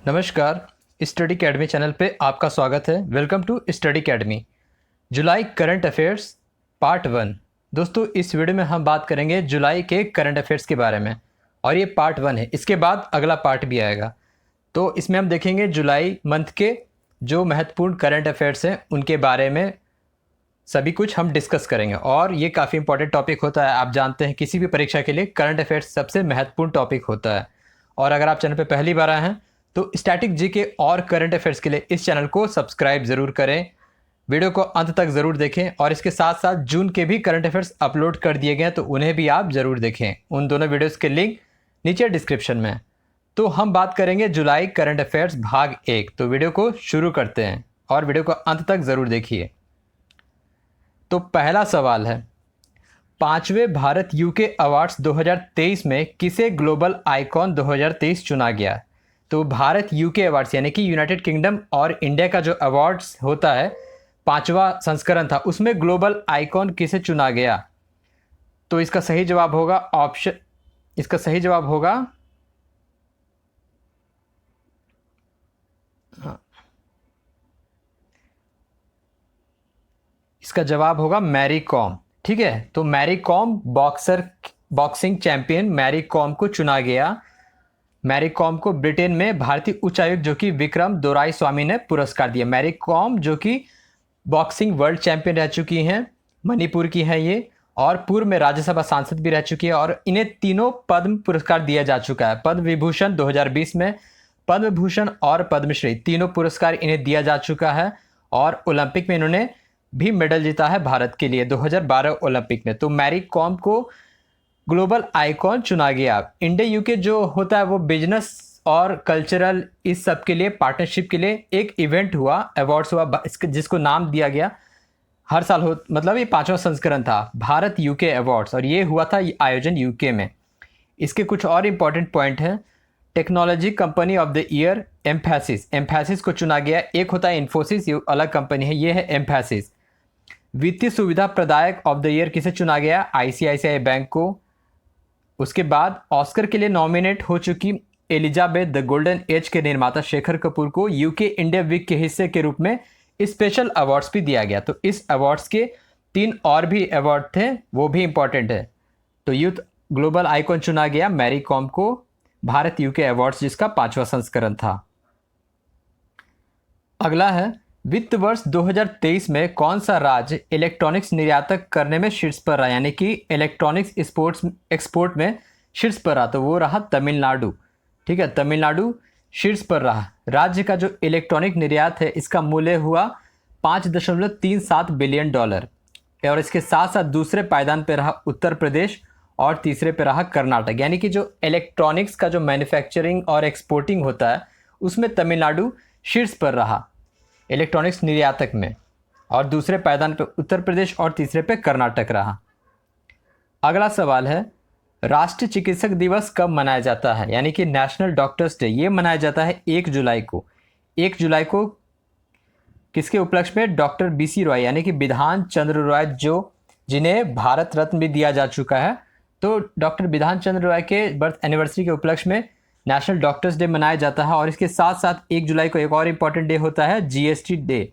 नमस्कार। Study academy channel पे आपका स्वागत है। Welcome to study academy. जुलाई करंट अफेयर्स पार्ट 1। दोस्तों, इस वीडियो में हम बात करेंगे जुलाई के करंट अफेयर्स के बारे में और ये पार्ट 1 है। इसके बाद अगला पार्ट भी आएगा। तो इसमें हम देखेंगे जुलाई मंथ के जो महत्वपूर्ण करंट अफेयर्स हैं उनके बारे में सभी कुछ हम डिस्कस करेंगे और ये काफ़ी इंपॉर्टेंट टॉपिक होता है। आप जानते हैं किसी भी परीक्षा के लिए करंट अफेयर्स सबसे महत्वपूर्ण टॉपिक होता है। और अगर आप चैनल पर पहली बार आए हैं तो स्टैटिक जीके और करंट अफेयर्स के लिए इस चैनल को सब्सक्राइब ज़रूर करें, वीडियो को अंत तक ज़रूर देखें और इसके साथ साथ जून के भी करंट अफेयर्स अपलोड कर दिए गए हैं तो उन्हें भी आप ज़रूर देखें। उन दोनों वीडियोस के लिंक नीचे डिस्क्रिप्शन में। तो हम बात करेंगे जुलाई करंट अफेयर्स भाग 1। तो वीडियो को शुरू करते हैं और वीडियो को अंत तक ज़रूर देखिए। तो पहला सवाल है, 5वें भारत यूके अवार्ड्स 2023 में किसे ग्लोबल आइकॉन 2023 चुना गया? तो भारत यूके अवार्ड्स यानी कि यूनाइटेड किंगडम और इंडिया का जो अवार्ड्स होता है 5वां संस्करण था, उसमें ग्लोबल आइकॉन किसे चुना गया? तो इसका सही जवाब होगा इसका जवाब होगा मैरी कॉम। ठीक है, तो मैरी कॉम बॉक्सिंग चैंपियन मैरी कॉम को चुना गया। मैरी कॉम को ब्रिटेन में भारतीय उच्चायुक्त जो कि विक्रम दोराईस्वामी ने पुरस्कार दिया। मैरी कॉम जो कि बॉक्सिंग वर्ल्ड चैंपियन रह चुकी हैं, मणिपुर की हैं ये, और पूर्व में राज्यसभा सांसद भी रह चुकी है और इन्हें तीनों पद्म पुरस्कार दिया जा चुका है। पद्म विभूषण 2020 में, पद्म भूषण और पद्मश्री तीनों पुरस्कार इन्हें दिया जा चुका है और ओलंपिक में इन्होंने भी मेडल जीता है भारत के लिए 2012 ओलंपिक में। तो मैरी कॉम को ग्लोबल आइकॉन चुना गया। इंडिया यूके जो होता है वो बिजनेस और कल्चरल इस सब के लिए पार्टनरशिप के लिए एक इवेंट हुआ, अवार्ड्स हुआ, जिसको नाम दिया गया। हर साल मतलब ये 5वां संस्करण था भारत यूके अवार्ड्स और ये हुआ था आयोजन यूके में। इसके कुछ और इम्पॉर्टेंट पॉइंट हैं। Technology company of the year Mphasis को चुना गया। एक होता है इन्फोसिस, ये अलग कंपनी है, ये है एम्फैसिस। वित्तीय सुविधा प्रदायक ऑफ द ईयर किसे चुना गया? आईसीआईसीआई बैंक को। उसके बाद ऑस्कर के लिए नॉमिनेट हो चुकी एलिजाबेथ द गोल्डन एज के निर्माता शेखर कपूर को यूके इंडिया वीक के हिस्से के रूप में स्पेशल अवार्ड्स भी दिया गया। तो इस अवार्ड्स के 3 और भी अवार्ड थे, वो भी इंपॉर्टेंट है। तो यूथ ग्लोबल आइकॉन चुना गया मैरी कॉम को भारत यूके अवार्ड्स, जिसका 5वां संस्करण था। अगला है, वित्त वर्ष 2023 में कौन सा राज्य इलेक्ट्रॉनिक्स निर्यातक करने में शीर्ष पर रहा, यानी कि इलेक्ट्रॉनिक्स एक्सपोर्ट में शीर्ष पर रहा? तो वो रहा तमिलनाडु। ठीक है, तमिलनाडु शीर्ष पर रहा। राज्य का जो इलेक्ट्रॉनिक निर्यात है इसका मूल्य हुआ $5.37 बिलियन और इसके साथ साथ दूसरे पायदान पर रहा उत्तर प्रदेश और तीसरे पर रहा कर्नाटक। यानी कि जो इलेक्ट्रॉनिक्स का जो मैन्युफैक्चरिंग और एक्सपोर्टिंग होता है उसमें तमिलनाडु शीर्ष पर रहा इलेक्ट्रॉनिक्स निर्यातक में, और दूसरे पायदान पे उत्तर प्रदेश और तीसरे पे कर्नाटक रहा। अगला सवाल है, राष्ट्रीय चिकित्सक दिवस कब मनाया जाता है, यानी कि नेशनल डॉक्टर्स डे? ये मनाया जाता है 1 जुलाई को। 1 जुलाई को किसके उपलक्ष्य में? डॉक्टर बीसी रॉय यानी कि बिधान चंद्र रॉय, जो जिन्हें भारत रत्न भी दिया जा चुका है। तो डॉक्टर बिधान चंद्र रॉय के बर्थ एनिवर्सरी के उपलक्ष्य में नेशनल डॉक्टर्स डे मनाया जाता है। और इसके साथ साथ 1 जुलाई को एक और इम्पॉर्टेंट डे होता है, GST day,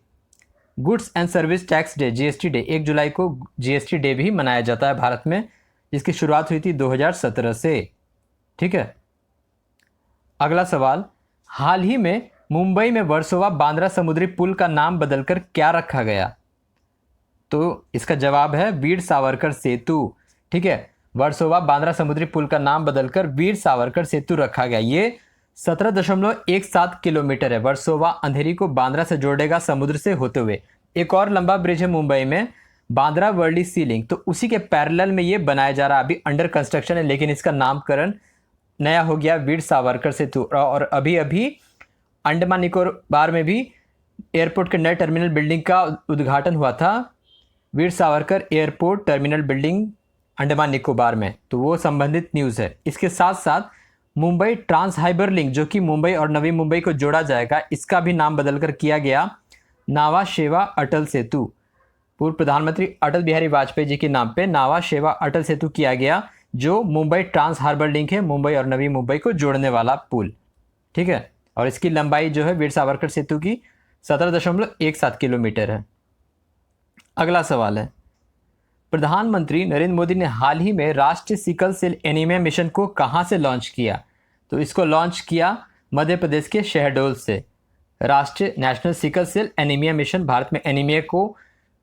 goods and service tax day, GST day. 1 जुलाई को जीएसटी डे भी मनाया जाता है भारत में, जिसकी शुरुआत हुई थी 2017 से। ठीक है, अगला सवाल, हाल ही में मुंबई में वर्सोवा बांद्रा समुद्री पुल का नाम बदलकर क्या रखा गया? तो इसका जवाब है वीर सावरकर सेतु। ठीक है, वर्सोवा बांद्रा समुद्री पुल का नाम बदलकर वीर सावरकर सेतु रखा गया। ये 17.17 किलोमीटर है। वर्सोवा अंधेरी को बांद्रा से जोड़ेगा समुद्र से होते हुए। एक और लंबा ब्रिज है मुंबई में, बांद्रा वर्ली सी लिंक, तो उसी के पैरेलल में ये बनाया जा रहा है, अभी अंडर कंस्ट्रक्शन है, लेकिन इसका नामकरण नया हो गया वीर सावरकर सेतु। और अभी अभी अंडमान निकोबार में भी एयरपोर्ट के नए टर्मिनल बिल्डिंग का उद्घाटन हुआ था, Veer Savarkar airport terminal building Andaman Nicobar में। तो वो संबंधित न्यूज़ है। इसके साथ साथ मुंबई ट्रांस हाइबर लिंक, जो कि मुंबई और नवी मुंबई को जोड़ा जाएगा, इसका भी नाम बदलकर किया गया नावा शेवा अटल सेतु। पूर्व प्रधानमंत्री अटल बिहारी वाजपेयी जी के नाम पे नावा शेवा अटल सेतु किया गया, जो मुंबई ट्रांस हार्बर लिंक है, मुंबई और नवी मुंबई को जोड़ने वाला पुल। ठीक है, और इसकी लंबाई जो है वीर सावरकर सेतु की 17.17 किलोमीटर है। अगला सवाल है, प्रधानमंत्री नरेंद्र मोदी ने हाल ही में राष्ट्रीय सिकल सेल एनीमिया मिशन को कहां से लॉन्च किया? तो इसको लॉन्च किया मध्य प्रदेश के शहडोल से। राष्ट्रीय national sickle cell anaemia mission Bharat में एनीमिया को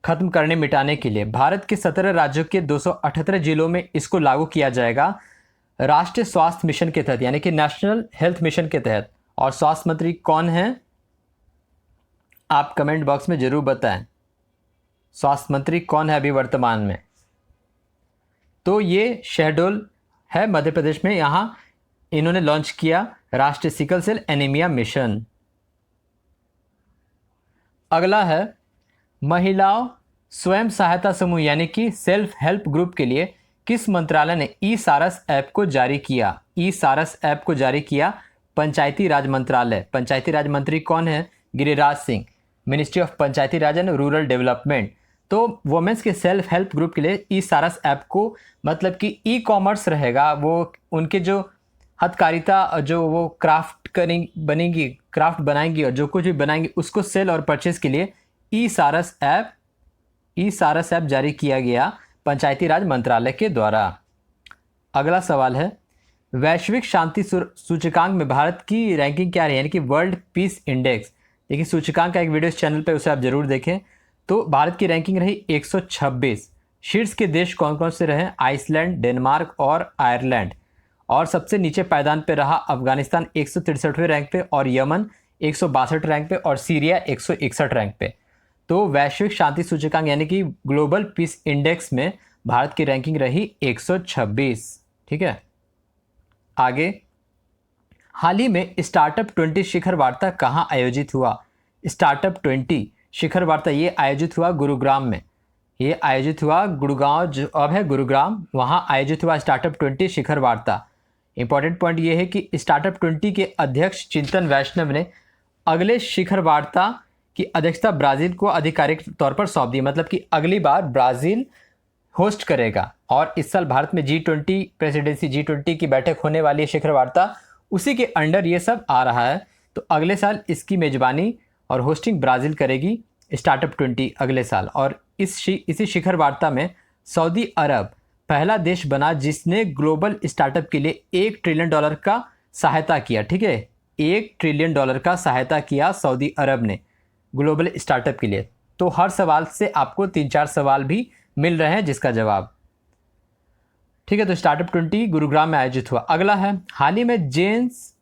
खत्म करने मिटाने के लिए भारत के 17 राज्यों के 278 जिलों में इसको लागू किया जाएगा राष्ट्रीय स्वास्थ्य मिशन के तहत, यानी कि नेशनल हेल्थ मिशन के तहत। और स्वास्थ्य मंत्री कौन है, आप कमेंट बॉक्स में जरूर बताएं, स्वास्थ्य मंत्री कौन है अभी वर्तमान में। तो ये शहडोल है मध्य प्रदेश में, यहां इन्होंने लॉन्च किया राष्ट्रीय सिकल सेल एनीमिया मिशन। अगला है, महिलाओं स्वयं सहायता समूह यानी कि सेल्फ हेल्प ग्रुप के लिए किस मंत्रालय ने ई सारस ऐप को जारी किया? ई सारस ऐप को जारी किया पंचायती राज मंत्रालय। पंचायती राज मंत्री कौन है? Giriraj Singh, ministry of Panchayati Raj and rural development. तो वुमेन्स के सेल्फ हेल्प ग्रुप के लिए ई सारस ऐप को, मतलब कि ई कॉमर्स रहेगा, वो उनके जो हथकारिता जो वो क्राफ्ट बनेंगी, क्राफ्ट बनाएंगी और जो कुछ भी बनाएंगी उसको सेल और परचेज के लिए ई सारस ऐप जारी किया गया पंचायती राज मंत्रालय के द्वारा। अगला सवाल है, वैश्विक शांति सूचकांक में भारत की रैंकिंग क्या रही, यानी कि वर्ल्ड पीस इंडेक्स। देखिए सूचकांक का एक वीडियो इस चैनल पे, उसे आप जरूर देखें। तो भारत की रैंकिंग रही 126। शीर्ष के देश कौन कौन से रहे? आइसलैंड, डेनमार्क और आयरलैंड। और सबसे नीचे पायदान पे रहा अफगानिस्तान 163वें रैंक पे, और यमन 162 रैंक पे, और सीरिया 161 रैंक पे। तो वैश्विक शांति सूचकांक यानी कि ग्लोबल पीस इंडेक्स में भारत की रैंकिंग रही 126। ठीक है, आगे, हाल ही में स्टार्टअप 20 शिखर वार्ता कहाँ आयोजित हुआ? स्टार्टअप 20 शिखर वार्ता ये आयोजित हुआ गुरुग्राम में। ये आयोजित हुआ गुड़गांव, जो अब है गुरुग्राम, वहाँ आयोजित हुआ स्टार्टअप 20 शिखर वार्ता। इंपॉर्टेंट पॉइंट ये है कि स्टार्टअप 20 के अध्यक्ष चिंतन वैष्णव ने अगले शिखर वार्ता की अध्यक्षता ब्राज़ील को आधिकारिक तौर पर सौंप दी। मतलब कि अगली बार ब्राज़ील होस्ट करेगा, और इस साल भारत में G20 प्रेसिडेंसी, G20 की बैठक होने वाली है शिखर वार्ता, उसी के अंडर ये सब आ रहा है। तो अगले साल इसकी मेज़बानी और होस्टिंग ब्राज़ील करेगी स्टार्टअप 20 अगले साल। और इसी शिखर वार्ता में सऊदी अरब पहला देश बना जिसने ग्लोबल स्टार्टअप के लिए $1 ट्रिलियन का सहायता किया। ठीक है, $1 ट्रिलियन का सहायता किया सऊदी अरब ने ग्लोबल स्टार्टअप के लिए। तो हर सवाल से आपको 3-4 सवाल भी मिल रहे हैं जिसका जवाब। ठीक है, तो स्टार्टअप 20 गुरुग्राम में आयोजित हुआ। अगला है, हाल ही में जेम्स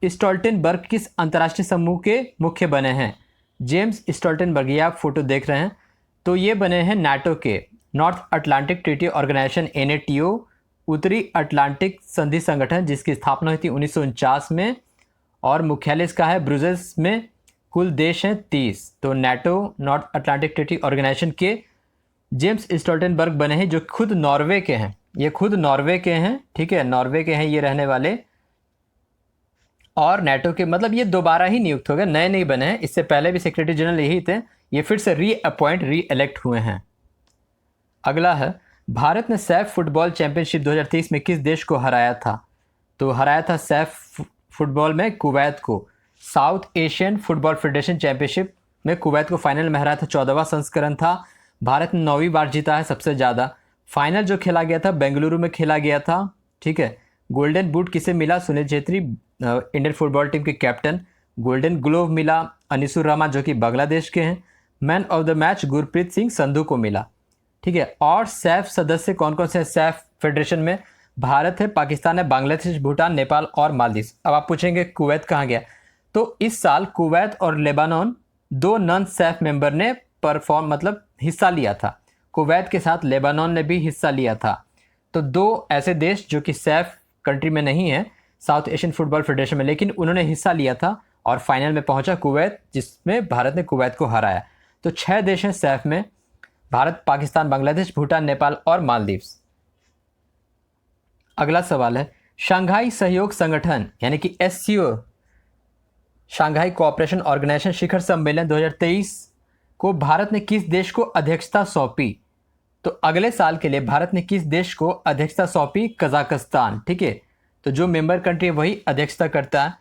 स्टोल्टेनबर्ग किस अंतर्राष्ट्रीय समूह के मुख्य बने हैं? जेम्स स्टोल्टेनबर्ग, ये आप फोटो देख रहे हैं, तो ये बने हैं नाटो के, North Atlantic Treaty Organization NATO, उत्तरी अटलांटिक संधि संगठन, जिसकी स्थापना हुई थी 1949 में, और मुख्यालय इसका है ब्रुसेल्स में। कुल देश हैं 30। तो NATO, North Atlantic Treaty Organization के जेम्स स्टोल्टेनबर्ग बने हैं, जो खुद नॉर्वे के हैं। ये खुद नॉर्वे के हैं, ठीक है, नॉर्वे के हैं ये रहने वाले। और नाटो के, मतलब ये दोबारा ही नियुक्त हो गए, नए नहीं बने हैं, इससे पहले भी सेक्रेटरी जनरल यही थे, ये फिर से री इलेक्ट हुए हैं। अगला है, भारत ने सैफ फुटबॉल चैंपियनशिप 2023 में किस देश को हराया था? तो हराया था सैफ फुटबॉल में कुवैत को। South Asian football federation championship में कुवैत को फाइनल में हराया था, 14वां संस्करण था। भारत ने 9वीं बार जीता है सबसे ज़्यादा। फाइनल जो खेला गया था बेंगलुरु में खेला गया था। ठीक है, गोल्डन बूट किसे मिला? Sunil Chhetri, Indian football team के कैप्टन। गोल्डन ग्लोव मिला अनिसु रामा, जो कि बांग्लादेश के हैं। Man of the match Gurpreet Singh Sandhu को मिला। ठीक है, और सैफ सदस्य कौन कौन से हैं सैफ फेडरेशन में? भारत है, पाकिस्तान है, बांग्लादेश, भूटान, नेपाल और मालदीव। अब आप पूछेंगे कुवैत कहाँ गया? तो इस साल कुवैत और लेबानन, 2 नॉन सैफ मेंबर ने हिस्सा लिया था। कुवैत के साथ लेबानन ने भी हिस्सा लिया था। तो 2 ऐसे देश जो कि सैफ कंट्री में नहीं है साउथ एशियन फुटबॉल फेडरेशन में, लेकिन उन्होंने हिस्सा लिया था और फाइनल में पहुंचा कुवैत, जिसमें भारत ने कुवैत को हराया। तो 6 देश हैं सैफ में, भारत, पाकिस्तान, बांग्लादेश, भूटान, नेपाल और मालदीव। अगला सवाल है, शंघाई सहयोग संगठन यानी कि SCO, शंघाई कोऑपरेशन ऑर्गेनाइजेशन शिखर सम्मेलन 2023 को भारत ने किस देश को अध्यक्षता सौंपी? तो अगले साल के लिए भारत ने किस देश को अध्यक्षता सौंपी? कजाकिस्तान। ठीक है, तो जो मेंबर कंट्री है वही अध्यक्षता करता है।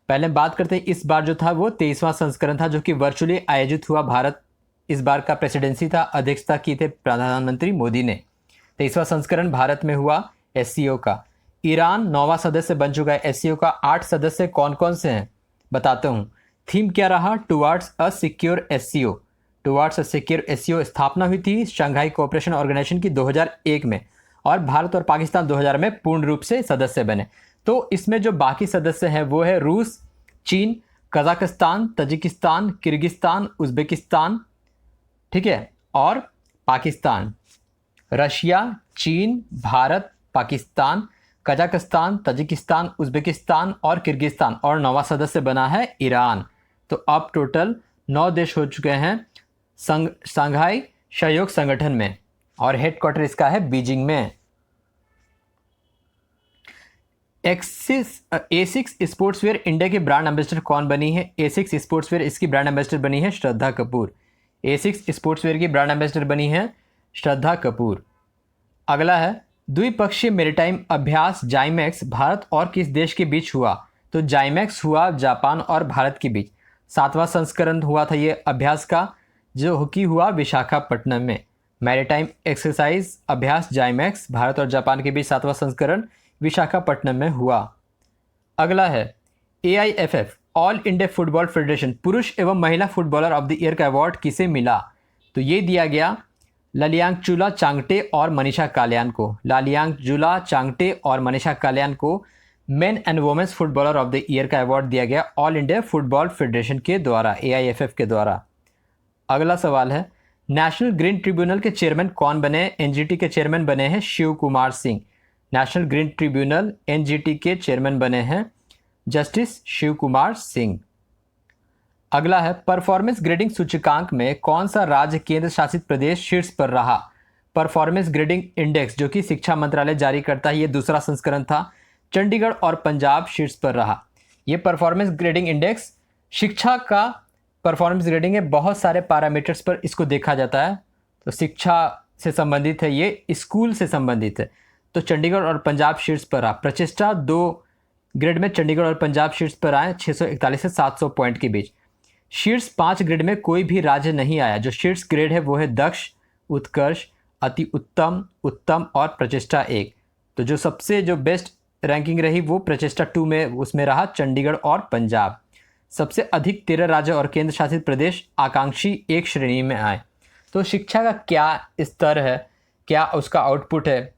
पहले बात करते हैं, इस बार जो था वो 23वां संस्करण था, जो कि वर्चुअली आयोजित हुआ। भारत इस बार का प्रेसिडेंसी था, अध्यक्षता की थे प्रधानमंत्री मोदी ने। 23वां संस्करण भारत में हुआ एससीओ का। ईरान 9वां सदस्य बन चुका है एससीओ का। 8 सदस्य कौन कौन से हैं बताता हूँ। थीम क्या रहा? Towards a secure SCO. Towards a secure SCO स्थापना हुई थी शंघाई कोऑपरेशन ऑर्गेनाइजेशन की 2001 में, और भारत और पाकिस्तान 2000 में पूर्ण रूप से सदस्य बने। तो इसमें जो बाकी सदस्य हैं वो है रूस, चीन, कजाकिस्तान, तजिकिस्तान, किर्गिस्तान, उज्बेकिस्तान, ठीक है, और पाकिस्तान। रशिया, चीन, Bharat, Pakistan, Kazakhstan, Tajikistan, Uzbekistan और किर्गिस्तान, और 9वां सदस्य बना है ईरान। तो अब टोटल 9 देश हो चुके हैं शंघाई सहयोग संगठन में, और हेडक्वार्टर इसका है बीजिंग में। एसिक्स स्पोर्ट्सवेयर इंडिया की ब्रांड एम्बेसडर कौन बनी है? एसिक्स स्पोर्ट्सवेयर इसकी ब्रांड एम्बेसडर बनी है श्रद्धा कपूर। एसिक्स स्पोर्ट्सवेयर की ब्रांड एम्बेसडर बनी है श्रद्धा कपूर। अगला है द्विपक्षीय मेरीटाइम अभ्यास जाइमैक्स भारत और किस देश के बीच हुआ? तो जाइमैक्स हुआ जापान और भारत के बीच। 7वां संस्करण हुआ था ये अभ्यास का, जो कि हुआ विशाखापट्टनम में। मैरीटाइम एक्सरसाइज अभ्यास जाइमैक्स भारत और जापान के बीच 7वां संस्करण विशाखापट्टनम में हुआ। अगला है AIFF all India football federation पुरुष एवं महिला फुटबॉलर ऑफ द ईयर का अवार्ड किसे मिला? तो ये दिया गया लालियांगचुला चांगटे और मनीषा काल्यान को। लालियांगचुला चांगटे और मनीषा काल्यान को men and women's footballer of the year का अवार्ड दिया गया ऑल इंडिया फुटबॉल फेडरेशन के द्वारा, AIFF के द्वारा। अगला सवाल है नेशनल ग्रीन ट्रिब्यूनल के चेयरमैन कौन बने? NGT के चेयरमैन बने हैं Shiv Kumar Singh. National Green Tribunal NGT के चेयरमैन बने हैं जस्टिस शिव कुमार सिंह। अगला है परफॉर्मेंस ग्रेडिंग सूचकांक में कौन सा राज्य केंद्र शासित प्रदेश शीर्ष पर रहा? परफॉर्मेंस ग्रेडिंग इंडेक्स जो कि शिक्षा मंत्रालय जारी करता है, ये दूसरा संस्करण था। चंडीगढ़ और पंजाब शीर्ष पर रहा। ये परफॉर्मेंस ग्रेडिंग इंडेक्स शिक्षा का परफॉर्मेंस ग्रेडिंग है, बहुत सारे पैरामीटर्स पर इसको देखा जाता है। तो शिक्षा से संबंधित है, ये स्कूल से संबंधित है। तो चंडीगढ़ और पंजाब शीर्ष पर रहा। प्रचेष्टा 2 ग्रेड में चंडीगढ़ और पंजाब शीर्ष पर आए 641 से 700 पॉइंट के बीच। शीर्ष 5 ग्रेड में कोई भी राज्य नहीं आया। जो शीर्ष ग्रेड है वो है दक्ष, उत्कर्ष, अति उत्तम, उत्तम और प्रचेष्टा 1। तो जो सबसे जो बेस्ट रैंकिंग रही वो प्रचेष्टा 2 में उसमें रहा चंडीगढ़ और पंजाब। सबसे अधिक 13 राज्य और केंद्र शासित प्रदेश आकांक्षी 1 श्रेणी में आए। तो शिक्षा का क्या स्तर है, क्या उसका आउटपुट है,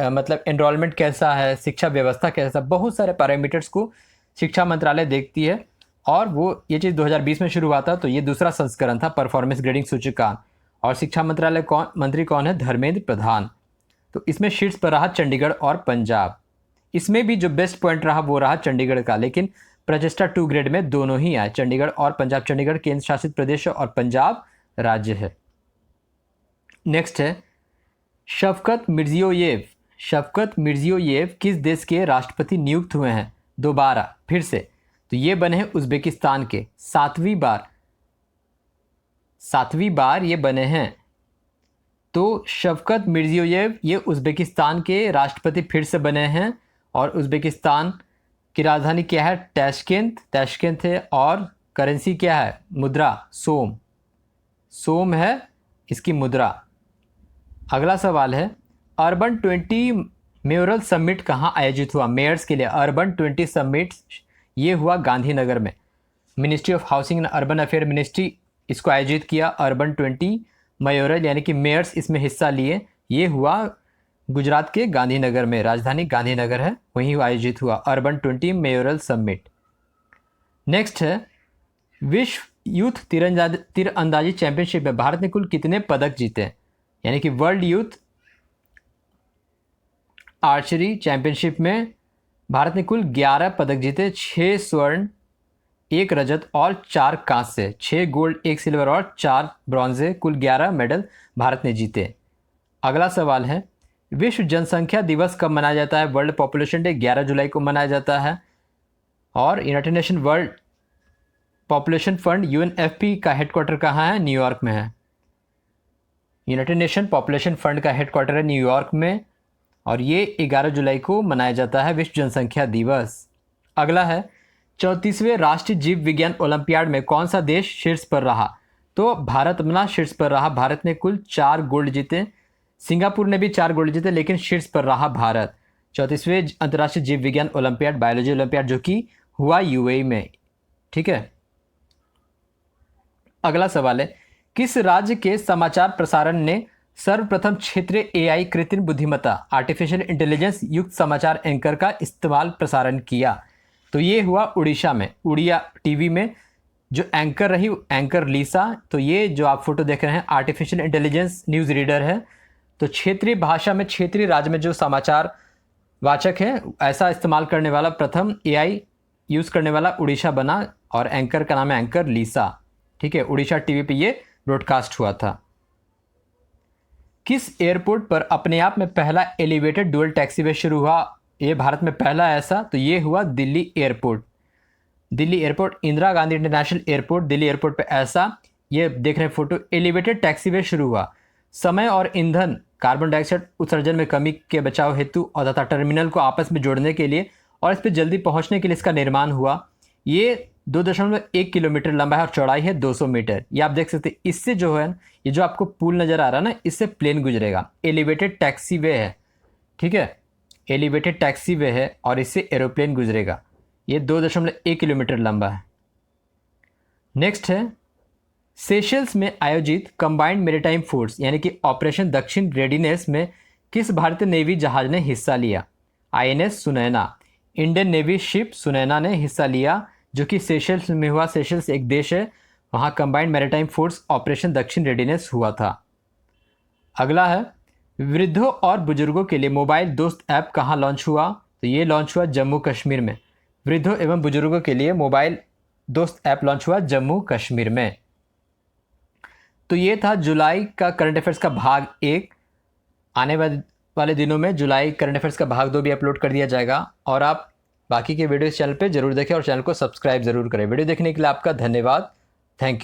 मतलब एनरोलमेंट कैसा है, शिक्षा व्यवस्था कैसा, बहुत सारे पैरामीटर्स को शिक्षा मंत्रालय देखती है। और वो ये चीज़ 2020 में शुरू हुआ था। तो ये दूसरा संस्करण था परफॉर्मेंस ग्रेडिंग सूचकांक। और शिक्षा मंत्रालय मंत्री कौन है? धर्मेंद्र प्रधान। तो इसमें शीर्ष पर रहा चंडीगढ़ और पंजाब। इसमें भी जो बेस्ट पॉइंट रहा वो रहा चंडीगढ़ का, लेकिन प्रचेष्टा 2 ग्रेड में दोनों ही आए, चंडीगढ़ और पंजाब। चंडीगढ़ केंद्र शासित प्रदेश है और पंजाब राज्य है। नेक्स्ट है शफकत मिर्जियोयेव। शफकत मिर्जियोयेव किस देश के राष्ट्रपति नियुक्त हुए हैं दोबारा फिर से? तो ये बने हैं उज्बेकिस्तान के। 7वीं बार ये बने हैं। तो शफकत मिर्जियोयेव ये उज्बेकिस्तान के राष्ट्रपति फिर से बने हैं। और उज्बेकिस्तान की राजधानी क्या है? ताशकेंत है। और करेंसी क्या है? मुद्रा सोम है इसकी मुद्रा। अगला सवाल है अर्बन 20 मेयोरल समिट कहाँ आयोजित हुआ? मेयर्स के लिए अर्बन 20 समिट ये हुआ गांधीनगर में। Ministry of housing and urban affair ministry इसको आयोजित किया। अर्बन 20 मेयोरल यानी कि मेयर्स इसमें हिस्सा लिए। ये हुआ गुजरात के गांधीनगर में, राजधानी गांधीनगर है, वहीं आयोजित हुआ अर्बन 20 मेयोरल समिट। नेक्स्ट है विश्व यूथ तीरंदाजी चैंपियनशिप में भारत ने कुल कितने पदक जीते? यानी कि वर्ल्ड यूथ आर्चरी चैंपियनशिप में भारत ने कुल 11 पदक जीते। 6 स्वर्ण, 1 रजत और 4 कांस्य, 6 गोल्ड, 1 सिल्वर और 4 ब्रॉन्जे, कुल 11 मेडल भारत ने जीते। अगला सवाल है विश्व जनसंख्या दिवस कब मनाया जाता है? वर्ल्ड पॉपुलेशन डे 11 जुलाई को मनाया जाता है। और United nation world population fund UNFP का हेडक्वार्टर कहाँ है? न्यूयॉर्क में है। यूनाइटेड नेशन पॉपुलेशन फंड का हेडक्वार्टर है न्यूयॉर्क में। और ये 11 जुलाई को मनाया जाता है विश्व जनसंख्या दिवस। अगला है 34वें राष्ट्रीय जीव विज्ञान ओलंपियाड में कौन सा देश शीर्ष पर रहा? तो भारत अपना शीर्ष पर रहा। भारत ने कुल 4 गोल्ड जीते। सिंगापुर ने भी 4 गोल्ड जीते, लेकिन शीर्ष पर रहा भारत। 34वें अंतर्राष्ट्रीय जीव विज्ञान ओलंपियाड, बायोलॉजी ओलंपियाड, जो कि हुआ यूएई में। ठीक है, अगला सवाल है, किस राज्य के समाचार प्रसारण ने सर्वप्रथम क्षेत्रीय एआई कृत्रिम बुद्धिमत्ता आर्टिफिशियल इंटेलिजेंस युक्त समाचार एंकर का इस्तेमाल प्रसारण किया? तो ये हुआ उड़ीसा में। उड़िया टीवी में जो एंकर रही, एंकर लीसा। तो ये जो आप फोटो देख रहे हैं आर्टिफिशियल इंटेलिजेंस न्यूज़ रीडर है। तो क्षेत्रीय भाषा में क्षेत्रीय राज्य में जो समाचार वाचक है, ऐसा इस्तेमाल करने वाला प्रथम एआई यूज़ करने वाला उड़ीसा बना, और एंकर का नाम है एंकर लीसा। ठीक है, उड़ीसा टीवी पे ये ब्रॉडकास्ट हुआ था। किस एयरपोर्ट पर अपने आप में पहला एलिवेटेड डुअल टैक्सीवे शुरू हुआ? ये भारत में पहला ऐसा, तो ये हुआ Delhi airport. Delhi airport, Indira Gandhi international airport, Delhi airport पे ऐसा, ये देख रहे हैं फोटो, एलिवेटेड टैक्सीवे शुरू हुआ। समय और ईंधन कार्बन डाइऑक्साइड उत्सर्जन में कमी के बचाव हेतु और तथा टर्मिनल को आपस में जोड़ने के लिए और इस पर जल्दी पहुंचने के लिए इसका निर्माण हुआ। ये 2.1 किलोमीटर लंबा है और चौड़ाई है 200 मीटर। ये आप देख सकते हैं। इससे जो है, ये जो आपको पुल नज़र आ रहा है ना, इससे प्लेन गुजरेगा। एलिवेटेड टैक्सीवे है। ठीक है, एलिवेटेड टैक्सीवे है और इससे एरोप्लेन गुजरेगा। ये 2.1 किलोमीटर लंबा है। नेक्स्ट है, सेशल्स में आयोजित कंबाइंड मैरीटाइम फोर्स यानी कि ऑपरेशन दक्षिण रेडीनेस में किस भारतीय नेवी जहाज ने हिस्सा लिया? INS Sunaina. Indian navy ship Sunaina ने हिस्सा लिया, जो कि सेशल्स में हुआ। सेशल्स एक देश है, वहाँ कंबाइंड मैरीटाइम फोर्स ऑपरेशन दक्षिण रेडीनेस हुआ था। अगला है, वृद्धों और बुजुर्गों के लिए मोबाइल दोस्त ऐप कहाँ लॉन्च हुआ? तो ये लॉन्च हुआ जम्मू कश्मीर में। वृद्धों एवं बुजुर्गों के लिए मोबाइल दोस्त ऐप लॉन्च हुआ जम्मू कश्मीर में। तो ये था जुलाई का करंट अफेयर्स का भाग 1। आने वाले दिनों में जुलाई करंट अफेयर्स का भाग 2 भी अपलोड कर दिया जाएगा, और आप बाकी के वीडियो चैनल पे जरूर देखें और चैनल को सब्सक्राइब जरूर करें। वीडियो देखने के लिए आपका धन्यवाद। Thank you.